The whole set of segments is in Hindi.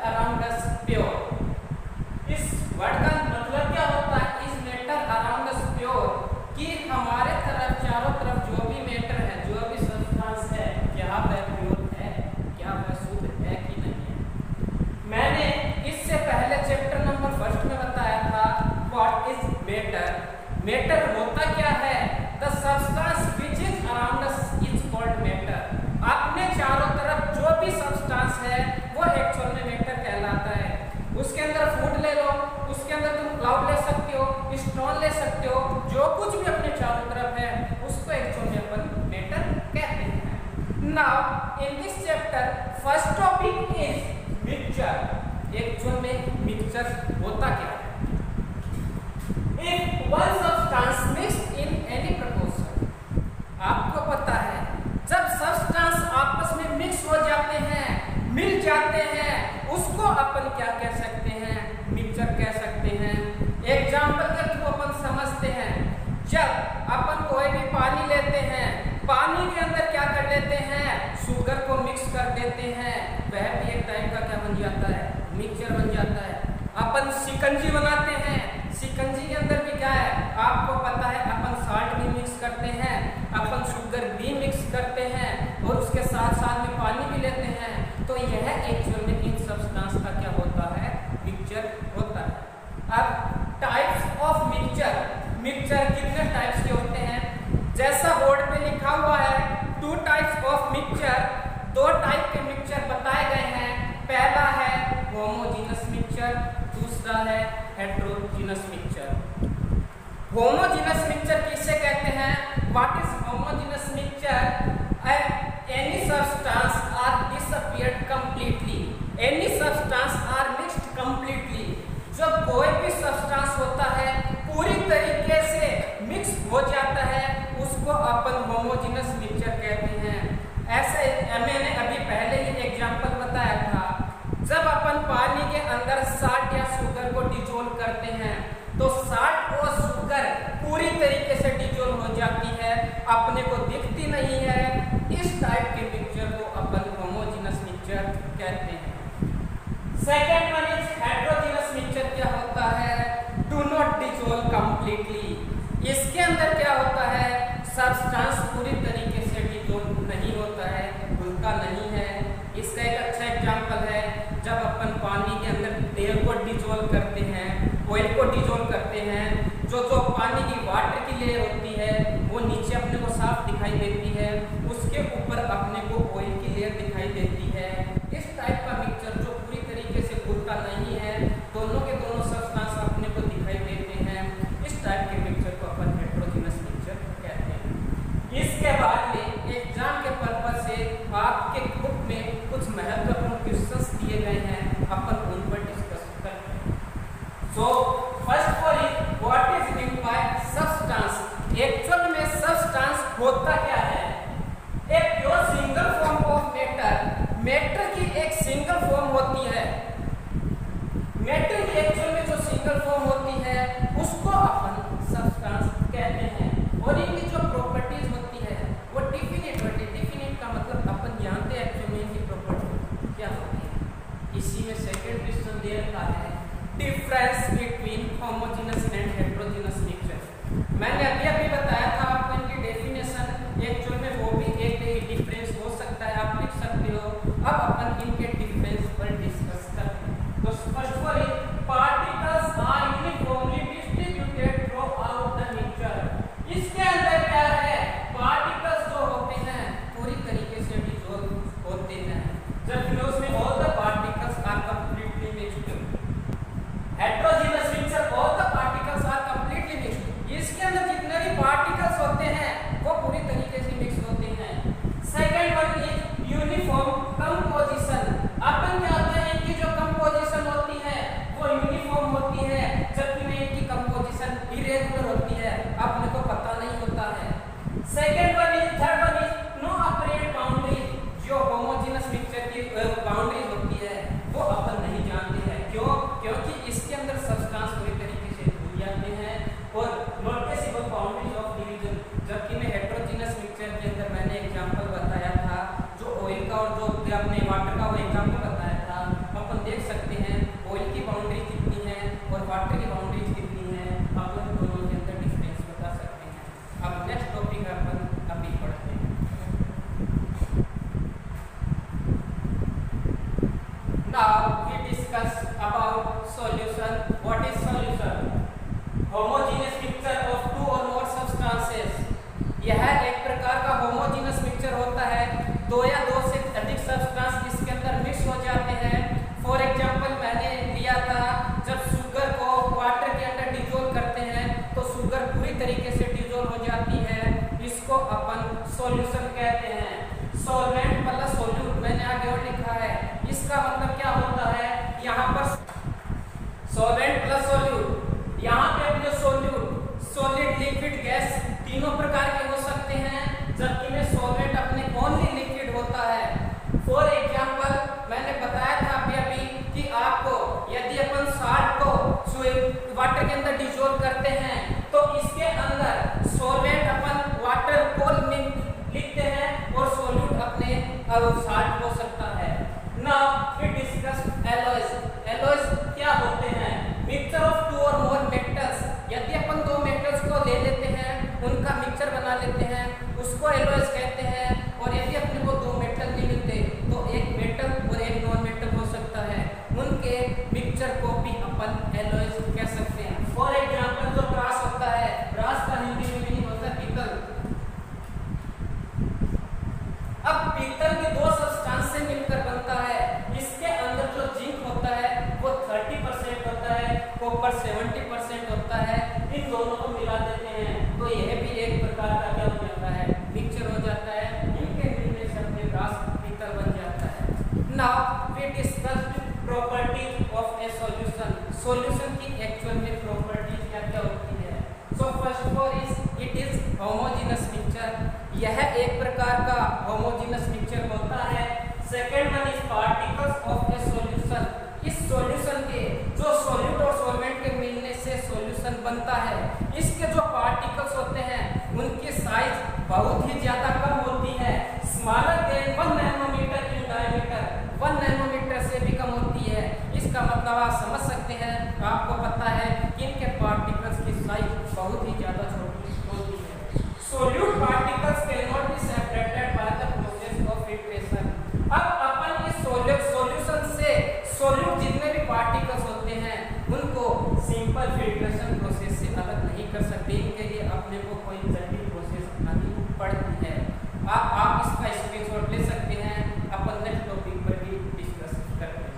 Around us pure. इस वर्ड का मतलब क्या होता है? Is matter around us pure, कि हमारे तरफ चारों तरफ जो भी मैटर है, जो भी सब्सटेंस है, क्या वह प्योर है, क्या वह शुद्ध है कि नहीं है। मैंने इससे पहले चैप्टर नंबर 1 में बताया था व्हाट इज मैटर। मैटर होता क्या है? The substance which is around us is called matter. अपने चारों तरफ जो भी सब्सटेंस है वो एक्चुअल में मैटर कहलाता है। उसके अंदर फूड ले लो, उसके अंदर तुम क्लाउड ले सकते हो, स्टोन ले सकते हो, जो कुछ भी अपने चारों तरफ है उसको एक्चुअल में अपन मैटर कहते हैं। Now in this chapter first topic is mixture. Actual में मिक्सचर होता क्या है? If one substance mixed in any proportion, आपको पता है जब सब्सटेंस आपस में मिक्स हो जाते हैं, मिल जाते हैं, उसको अपन क्या कह सकते हैं? मिक्सचर कह सकते हैं। एग्जाम्पल के थ्रू अपन समझते हैं। जब अपन कोई भी पानी लेते हैं, पानी के अंदर क्या कर लेते हैं? शुगर को मिक्स कर देते हैं, वह भी एक टाइप का क्या बन जाता है? मिक्सचर बन जाता है। अपन शिकंजी बनाते हैं, शिकंजी के अंदर भी क्या है? आपको पता है अपन साल्ट भी मिक्स करते हैं, अपन शुगर भी मिक्स करते हैं और उसके साथ साथ में पानी भी लेते हैं। तो यह एक्चुअल में इन सब्सटेंस का क्या होता है? मिक्सचर होता है। अब टाइप्स ऑफ मिक्सचर, मिक्सचर कितने टाइप्स के होते हैं? जैसा बोर्ड पे लिखा हुआ है 2 टाइप्स ऑफ मिक्सचर, 2 टाइप के मिक्सचर बताए गए हैं। पहला है होमोजेनस मिक्सचर, दूसरा है हेटेरोजेनस मिक्सचर। होमोजेनस मिक्सचर किसे कहते हैं? What is homogeneous mixture? Any substance are disappeared completely, any substance are mixed completely. जब कोई भी सब्सटेंस होता है पूरी तरीके से मिक्स हो जाता है, उसको अपन होमोजेनस मिक्सचर कहते हैं। ऐसे मैंने अभी पहले ही एग्जांपल बताया था। जब अपन पानी के अंदर साल्ट या शुगर को डिजोल्व करते हैं तो साल्ट और शुगर पूरी तरीके से डिजोल्व हो जाती है, अपने को दिखती नहीं है। इस टाइप के मिक्सचर को अपन होमोजेनस मिक्सचर कहते हैं। Second one is heterogeneous mixture. क्या होता है? Do not dissolve completely. इसके अंदर क्या होता है? सब्सटेंस पूरी तरीके से डिजोल्व नहीं होता है, घुलता नहीं है। इसका एक अच्छा एग्जांपल है, जब अपन पानी के अंदर तेल को डिजोल्व करते हैं, ऑयल को डिजोल्व करते हैं, जो पानी की वाटर की लेयर होती है वो नीचे अपने को साफ दिखाई देती है, उसके ऊपर अपने को ऑयल की लेयर दिखाई देती है। इस टाइप का मिक्सचर जो पूरी तरीके से घुलता नहीं है, दोनों के दोनों सब्सटेंस अपने को दिखाई देते हैं, इस टाइप के मिक्सचर को अपन हेटेरोजेनस मिक्सचर कहते हैं। इसके बाद में एग्जाम के पर्पज से आपके बुक में कुछ महत्वपूर्ण क्वेश्चंस दिए गए हैं, अपन उन पर डिस्कस करते हैं। So first one is what is mean by substance. Actual में सब्सटेंस होता क्या है? एक pure single form of matter. Matter की एक सिंगल फॉर्म होती है। मैटर की एक्चुअल में जो सिंगल फॉर्म होती है उसको अपन सब्सटेंस कहते हैं, और इनकी जो प्रॉपर्टीज होती है वो डिफिनिट होती है। डिफिनिट का मतलब अपन जानते हैं एक्चुअल में इनकी प्रॉपर्टी क्या होती है। इसी में सेकंड क्वेश्चन दे रखा है difference between homogeneous and heterogeneous mixture. मैंने अभी बताया था आपको इनकी डेफिनेशन, एक्चुअल में वो भी एक डिफरेंस हो सकता है, आप लिख सकते हो। अब अपन इनके डिफरेंस पर डिस्कस करते हैं। तो first one is particles are uniformly distributed throughout the mixture. इसके अंदर क्या है? पार्टिकल्स जो होते हैं पूरी तरीके से डिसॉल्व होते हैं, जबकि उसमें all the particles are completely mixed. Heterogeneous mixture all the particles are completely mixed. इसके अंदर जितने भी पार्टिकल्स के मिक्सचर को भी अपन एलॉयज कह सकते हैं। फॉर एग्जांपल जो ब्रास होता है, ब्रास का हिंदी में मीनिंग होता है पीतल। अब पीतल के दो सब्सटेंस से मिलकर बनता है। इसके अंदर जो जिंक होता है वो 30% होता है, कॉपर 70% होता है। इन दोनों को मिला देते हैं तो यह भी एक प्रकार का क्या हो जाता है, मिक्सचर हो जाता है। इनके मिलने से अपने ब्रास पीतल बन जाता है। Now we discussed properties of a solution. Solution की एक्चुअल में प्रॉपर्टीज क्या क्या होती है। So first of all it is homogeneous mixture. यह एक प्रकार का होमोजेनस मिक्सचर होता है। Second one is particles of a solution. इस सॉल्यूशन के जो सॉल्यूट और सॉल्वेंट के मिलने से सॉल्यूशन बनता है, इसके जो पार्टिकल्स होते हैं उनकी साइज बहुत ही ज्यादा कम होती है, smaller than 1 nanometer in diameter. 1 nanometer से भी कम होती है। इसका मतलब आप समझ सकते हैं, आपको पता है कि इनके पार्टिकल्स की साइज बहुत ही ज्यादा छोटी होती है। Solute particles can not be separated by the process of filtration. अब अपन इस सॉल्यूशन से सोल्यूट जितने भी पार्टिकल्स होते हैं उनको सिंपल फिल्ट्रेशन प्रोसेस से अलग नहीं कर सकते। इनके लिए अपने को कोई जटिल प्रोसेस अपनानी पड़ती है। आप इसका स्क्रीनशॉट ले सकते हैं, अपन नेक्स्ट टॉपिक पर भी डिस्कस करते हैं।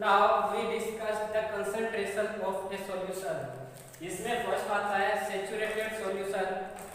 Now we discuss the concentration of a solution. इसमें फर्स्ट आता है saturated solution.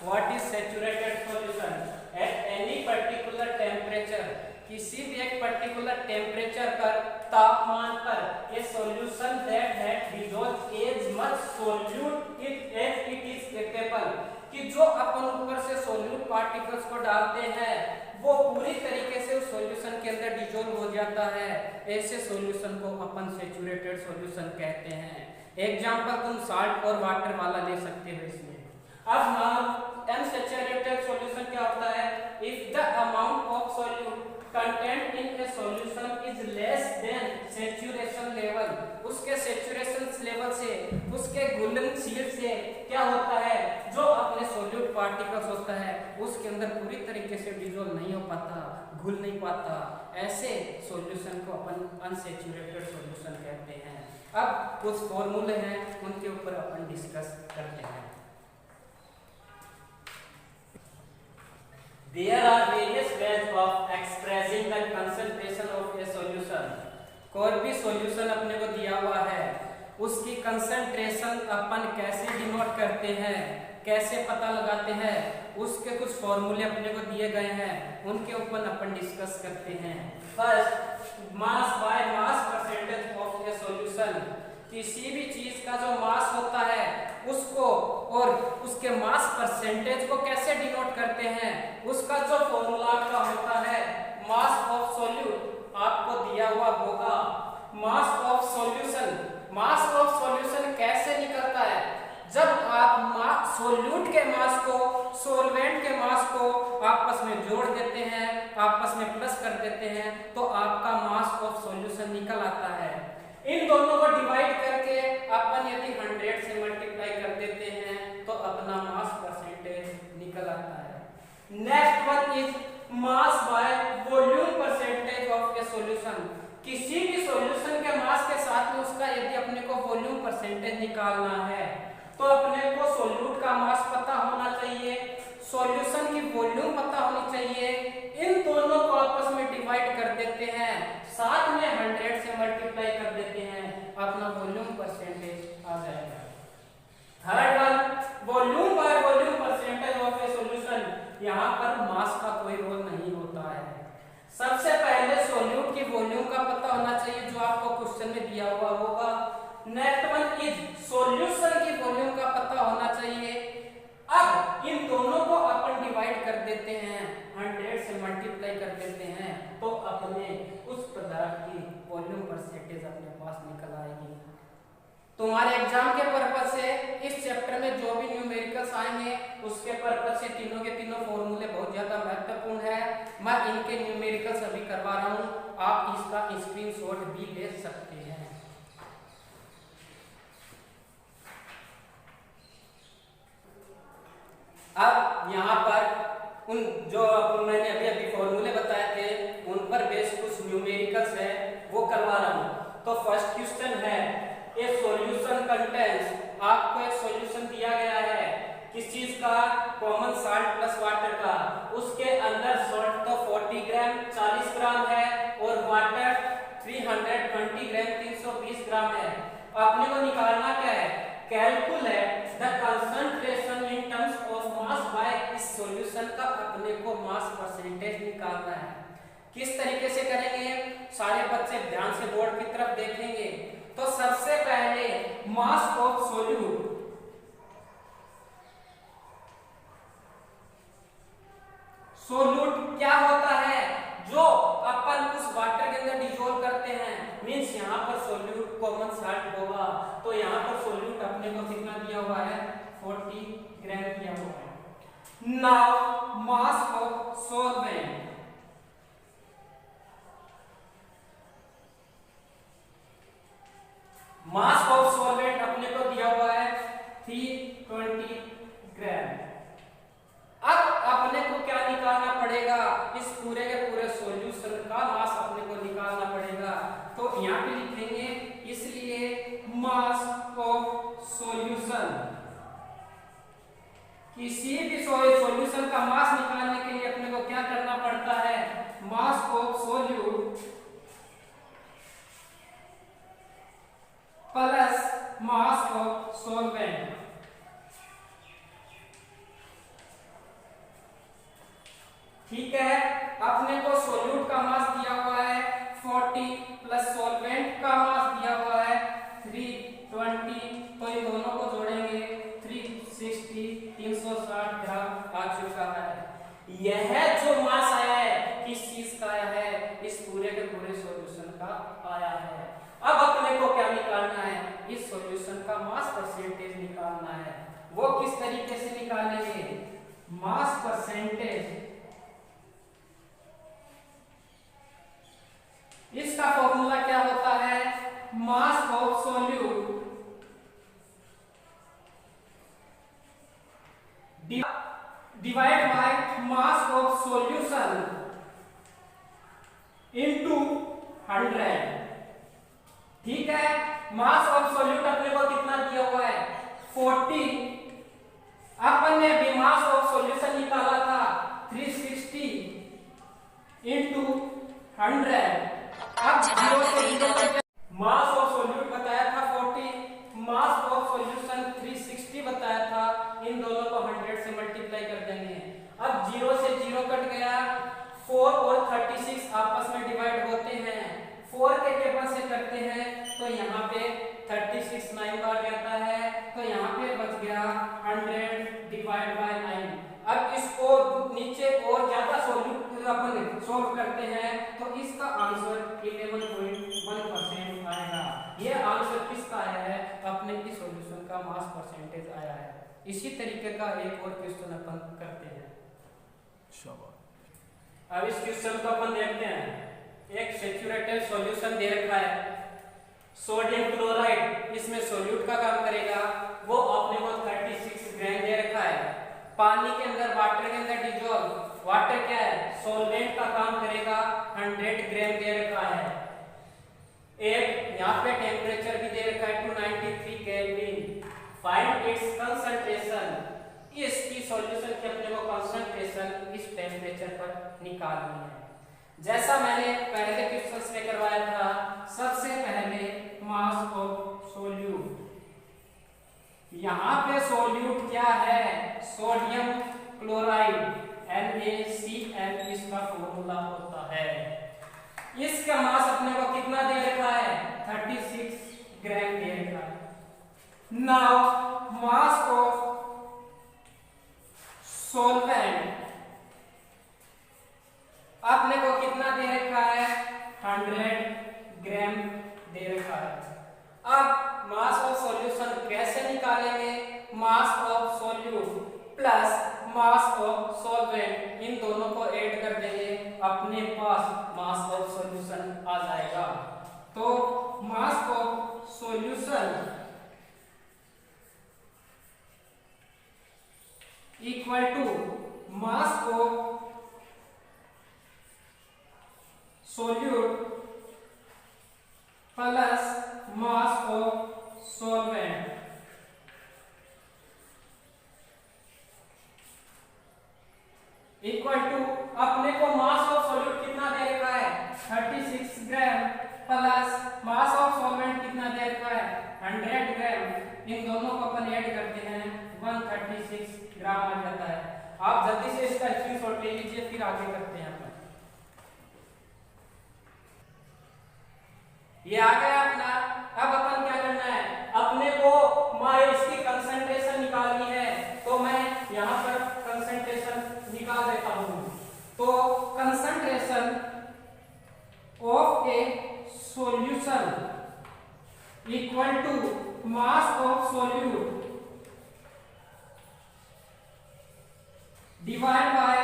What is saturated solution? At any particular temperature, किसी भी एक पर्टिकुलर टेम्परेचर पर, तापमान पर, a solution that had dissolved as much solute as it is capable, कि जो अपन ऊपर से सॉल्यूट पार्टिकल्स को डालते हैं वो पूरी तरीके से उस सॉल्यूशन के अंदर डिसॉल्व हो जाता है। ऐसे सॉल्यूशन को अपन सैचुरेटेड सॉल्यूशन कहते हैं। एग्जांपल तुम साल्ट और वाटर वाला ले सकते हो इसमें। अब नाउ अनसैचुरेटेड सॉल्यूशन क्या होता है? If the amount of solute content in A solution is less than saturation level, उसके सैचुरेशन लेवल से, उसके घुलनशील से क्या होता है, जो अपने सॉल्यूट पार्टिकल्स होता है उसके अंदर पूरी तरीके से डिसॉल्व नहीं हो पाता, घुल नहीं पाता, ऐसे सॉल्यूशन को अपन अनसैचुरेटेड सॉल्यूशन कहते हैं। अब कुछ फॉर्मूले हैं उनके ऊपर अपन डिस्कस करते हैं। There are various ways of expressing the concentration of a solution. कोई भी सॉल्यूशन अपने को दिया हुआ है, उसकी कंसंट्रेशन अपन कैसे डिनोट करते हैं, कैसे पता लगाते हैं, उसके कुछ फॉर्मूले अपने को दिए गए हैं, उनके ऊपर अपन डिस्कस करते हैं। First, mass by mass percentage of a solution. किसी भी चीज का जो मास होता है उसको और उसके मास परसेंटेज को कैसे डिनोट करते हैं, उसका जो फॉर्मूला का होता है मास ऑफ सॉल्यूट आपको दिया हुआ होगा। मास of solution, mass of solution कैसे निकलता है? जब आप सॉल्यूट के मास को सॉल्वेंट के मास को आपस में जोड़ देते हैं, आपस में प्लस कर देते हैं, तो आपका मास ऑफ सॉल्यूशन निकल आता है। इन दोनों को डिवाइड करके अपन यदि 100 से मल्टीप्लाई कर देते हैं तो अपना मास परसेंटेज निकल आता है। Next one is mass by volume percentage of a solution. किसी भी सॉल्यूशन के मास के साथ में उसका यदि अपने को वॉल्यूम परसेंटेज निकालना है तो अपने को सॉल्यूट का मास पता होना चाहिए, सॉल्यूशन की वॉल्यूम पता होनी चाहिए। इन दोनों को आपस में डिवाइड कर देते हैं, साथ में 100 से मल्टीप्लाई कर देते हैं, अपना वॉल्यूम परसेंटेज आ जाएगा। Third one, volume by volume percentage of a solution. यहाँ पर मास का कोई रोल नहीं होता है। सबसे पहले सॉल्यूट की वॉल्यूम का पता होना चाहिए जो आपको क्वेश्चन में दिया हुआ होगा। नेक्स्ट वन इज सॉल्यूशन की वॉल्यूम का पता होना चाहिए। अब इन दोनों को अपन डिवाइड कर देते हैं, 100 से मल्टीप्लाई कर देते हैं, तो अपने उस पदार्थ की वॉल्यूम परसेंटेज अपने पास निकल आएगी। तुम्हारे एग्जाम के पर्पस से इस चैप्टर में जो भी न्यूमेरिकल्स आएंगे उसके पर्पस से तीनों के तीनों फॉर्मूले बहुत ज्यादा महत्वपूर्ण है। मैं इनके न्यूमेरिकल्स अभी करवा रहा हूँ, आप इसका स्क्रीनशॉट भी ले सकते हैं। अब यहाँ पर उन जो मैंने अभी फॉर्मूले बताए थे तो फर्स्ट क्वेश्चन है ए सॉल्यूशन कंटेन्स, आपको एक सॉल्यूशन दिया गया है किस चीज का, कॉमन साल्ट प्लस वाटर का। उसके अंदर सॉल्ट तो 40 ग्राम 40 ग्राम है और वाटर 320 ग्राम 320 ग्राम है। आपने को निकालना क्या है, calculate the concentration in terms of mass by इस सॉल्यूशन का अपने को मास परसेंटेज निकालना है। किस तरीके से करेंगे, सारे बच्चे ध्यान से बोर्ड की तरफ देखेंगे। तो सबसे पहले मास ऑफ सॉल्यूट, सोल्यूट क्या होता है, जो अपन उस वाटर के अंदर डिसॉल्व करते हैं, मींस यहाँ पर सोल्यूट कॉमन साल्ट होगा। तो यहाँ पर सोल्यूट अपने को कितना दिया हुआ है, 40 ग्राम दिया हुआ है। Now mass of solvent, mass of solvent अपने को दिया हुआ है 320 ग्राम। अब अपने को क्या निकालना पड़ेगा, इस पूरे के पूरे सॉल्यूशन का मास अपने को निकालना पड़ेगा। तो यहाँ पे लिखेंगे, इसलिए मास ऑफ सॉल्यूशन, किसी भी सॉल्यूशन का मास निकालने के लिए अपने को क्या करना पड़ता है, मास of solute plus mass of solvent. ठीक है, अपने को सोल्यूट का मास दिया हुआ है 40 प्लस सॉल्वेंट का मास दिया हुआ है 320, तो इन दोनों को जोड़ेंगे 360 ग्राम आ चुका है। यह जो मास आया है किस चीज का आया है, इस पूरे के पूरे सॉल्यूशन का आया है। अब अपने को क्या निकालना है, इस सॉल्यूशन का मास परसेंटेज निकालना है। वो किस तरीके से निकालेंगे, मास परसेंटेज, इसका फॉर्मूला क्या होता है, मास of solute divide by mass of solution into 100। ठीक है, मास ऑफ सॉल्यूट अपने को कितना दिया हुआ है 40, अपन ने भी मास ऑफ सॉल्यूशन निकाला था 360 इनटू 100। अब 0 से 0 मास ऑफ सॉल्यूट बताया था 40, मास ऑफ सॉल्यूशन 360 बताया था, इन दोनों को 100 से मल्टीप्लाई कर देंगे। अब 0 से 0 कट गया, 4 और 36 आपस में डिवाइड होते हैं, 4 के टेबल से करते हैं तो यहाँ पे 36 9 बार रहता है, तो यहाँ पे बच गया 100 डिवाइड बाय 9। अब इसको नीचे और ज्यादा सॉल्यूट अपन सॉल्व करते हैं तो इसका आंसर 11.1% आएगा। ये आंसर किसका आया है, अपने की सॉल्यूशन का मास परसेंटेज आया है। इसी तरीके का एक और क्वेश्चन अपन करते हैं। अब इस क्वेश्चन को अपन देखते हैं। एक सैचुरेटेड सॉल्यूशन दे रखा है, सोडियम क्लोराइड इसमें सॉल्यूट का काम करेगा, वो अपने को 36 ग्राम दे रखा है। पानी के अंदर, वाटर के अंदर डिसॉल्व, वाटर क्या है, सॉल्वेंट का काम करेगा, 100 ग्राम दे रखा है। एक यहाँ पे टेम्परेचर भी दे रखा है 293 केल्विन। फाइंड इट्स कंसंट्रेशन, इसकी सॉल्यूशन की अपने को कंसंट्रेशन इस टेम्परेचर पर निकालनी है। जैसा मैंने पहले क्वेश्चन में करवाया था, सबसे पहले मास ऑफ सोल्यूट, यहाँ पे सोल्यूट क्या है, सोडियम क्लोराइड NaCl इसका फॉर्मूला होता है। इसका मास अपने को कितना दे रखा है 36 ग्राम दे रखा है। नाउ मास ऑफ सॉल्वेंट आपने को कितना दे रखा है 100 ग्राम दे रखा है। अब मास ऑफ सॉल्यूशन कैसे निकालेंगे, mass of solute plus mass of solvent, इन दोनों को ऐड कर देंगे, अपने पास मास ऑफ सॉल्यूशन आ जाएगा। तो mass of solution equal to mass of solute plus mass of solvent equal to, अपने को मास ऑफ सॉल्यूट कितना दे रखा है 36 gram plus mass of solvent कितना दे रखा है 100 ग्राम। इन दोनों को अपन ऐड करते हैं 136 ग्राम आ जाता है। आप जल्दी से इसका स्क्रीनशॉट ले लीजिए, फिर आगे करते हैं अपन। ये आ गया अपना। अब अपन क्या करना है, अपने को इसकी कंसंट्रेशन निकालनी है, तो मैं यहां पर कंसंट्रेशन निकाल देता हूं। तो concentration of a solution equal to mass of solute divide by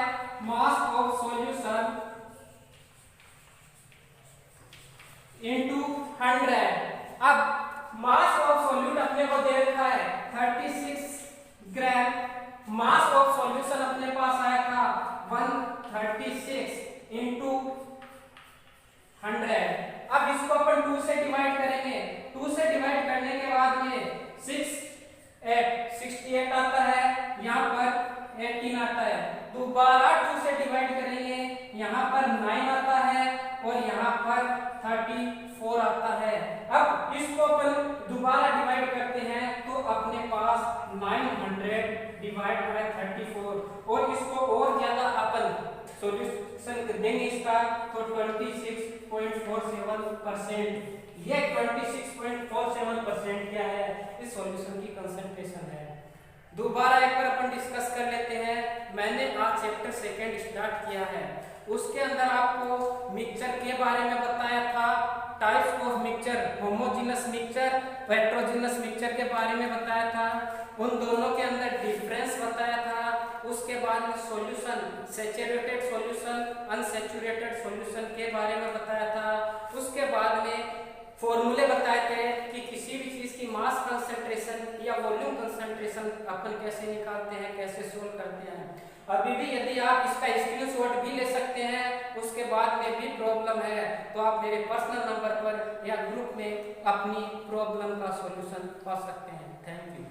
mass of solution into 100। अब मास ऑफ सॉल्यूट अपने को दे रखा है 36 ग्राम, मास ऑफ सॉल्यूशन अपने पास आया था 136 इंटू 100। अब इसको अपन 2 से डिवाइड करेंगे। 2 से डिवाइड करने के बाद में 68 आता है, यहाँ पर 18 आता है। दोबारा 2 से डिवाइड करेंगे, यहाँ पर 9 आता है और यहाँ पर 34 आता है। अब इसको अपन दोबारा डिवाइड करते हैं तो अपने पास 900 डिवाइड बाय 34, और इसको और ज्यादा अपन सॉल्यूशन देंगे इसका तो 26.47%। ये 26.47% क्या है, इस सॉल्यूशन की कंसंट्रेशन है। दोबारा एक बार अपन डिस्कस कर लेते हैं। मैंने आज चैप्टर 2 स्टार्ट किया है, उसके अंदर आपको मिक्सचर के बारे में बताया था, types of mixture, homogeneous mixture, heterogeneous mixture के बारे में बताया था, उन दोनों के अंदर डिफरेंस बताया था। उसके बाद में solution, saturated solution, unsaturated solution के बारे में बताया था। उसके बाद में फॉर्मूले बताए थे कि किसी भी चीज की मास कंसंट्रेशन या वॉल्यूम कंसंट्रेशन अपन कैसे निकालते हैं, कैसे सोल्व करते हैं। अभी भी यदि आप इसका स्क्रीनशॉट भी ले सकते हैं, उसके बाद में भी प्रॉब्लम है तो आप मेरे पर्सनल नंबर पर या ग्रुप में अपनी प्रॉब्लम का सॉल्यूशन पा सकते हैं। Thank you.